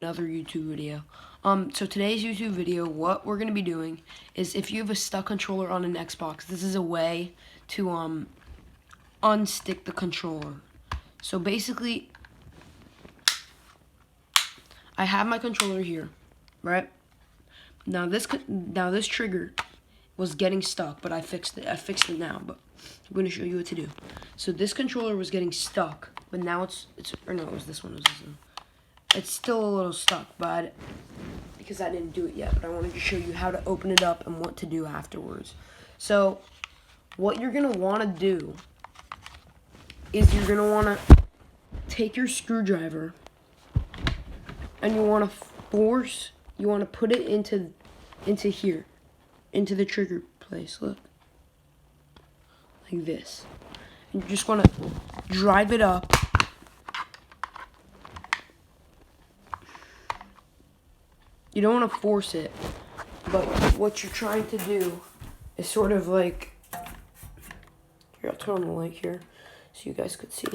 Another YouTube video. So today's YouTube video, what we're gonna be doing is if you have a stuck controller on an Xbox, this is a way to unstick the controller. So basically, I have my controller here, right? Now this trigger was getting stuck, but I fixed it. I fixed it now, but I'm gonna show you what to do. So this controller was getting stuck, but now it was this one. It's still a little stuck, but because I didn't do it yet, but I wanted to show you how to open it up and what to do afterwards. So what you're gonna want to do is you're gonna want to take your screwdriver and you want to put it into here, into the trigger place. Look, like this. And you just want to drive it up. You don't want to force it, but what you're trying to do is sort of like, here, I'll turn on the light here so you guys could see.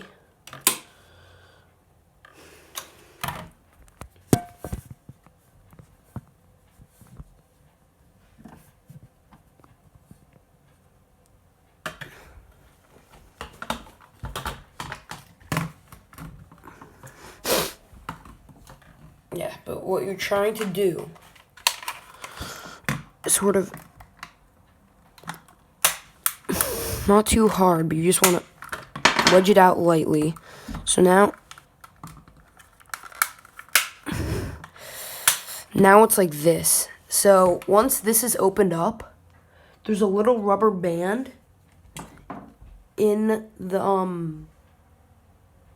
Yeah, but what you're trying to do is sort of, not too hard, but you just want to wedge it out lightly. So now it's like this. So once this is opened up, there's a little rubber band in the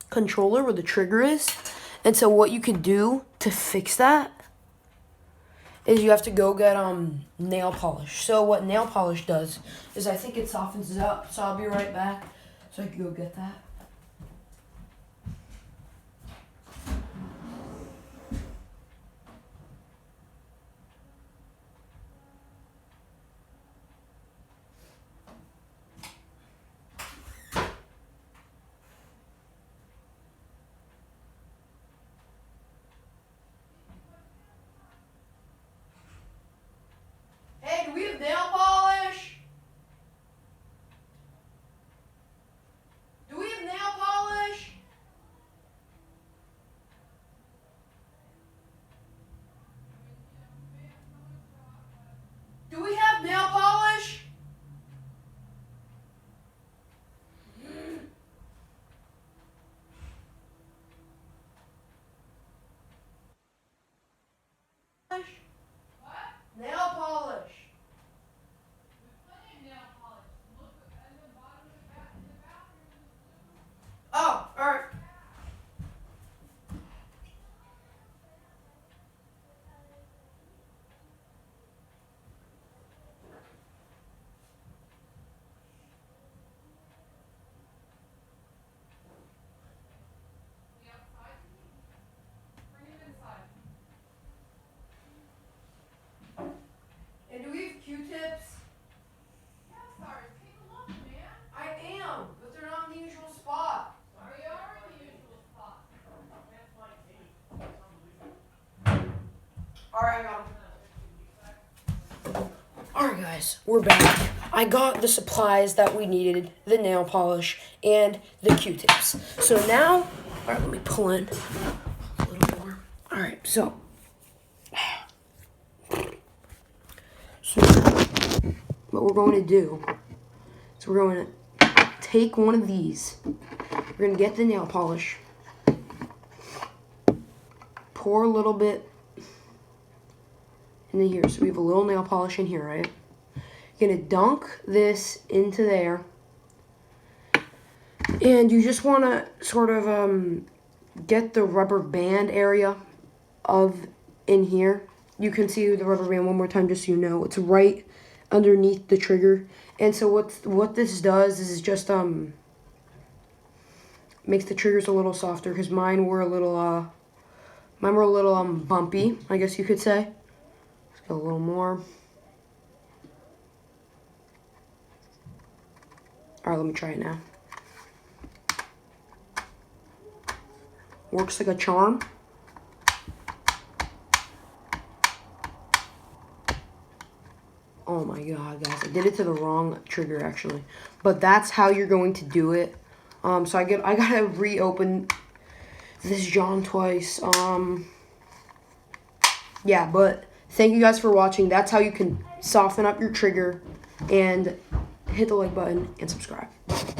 controller where the trigger is. And so what you can do to fix that is you have to go get nail polish. So what nail polish does is I think it softens it up. So I'll be right back so I can go get that. Hey, do we have nail polish? Do we have nail polish? Do we have nail polish? What? Nail polish. Oh, alright. And do we have Q-tips? Yeah, sorry. Take a look, man. I am, but they're not in the usual spot. We are in the usual spot. Alright, I got them. Alright guys, we're back. I got the supplies that we needed, the nail polish and the Q-tips. So now, alright, let me pull in a little more. Alright, so what we're going to do is we're going to take one of these. We're going to get the nail polish, pour a little bit into here. So we have a little nail polish in here, right? You're going to dunk this into there. And you just want to sort of get the rubber band area in here. You can see the rubber band one more time just so you know. It's right underneath the trigger. And so what this does is just makes the triggers a little softer, because mine were a little bumpy, I guess you could say. Let's go a little more. Alright, let me try it now. Works like a charm. Oh my god, guys, I did it to the wrong trigger actually. But that's how you're going to do it. So I gotta reopen this John twice. Yeah, but thank you guys for watching. That's how you can soften up your trigger, and hit the like button and subscribe.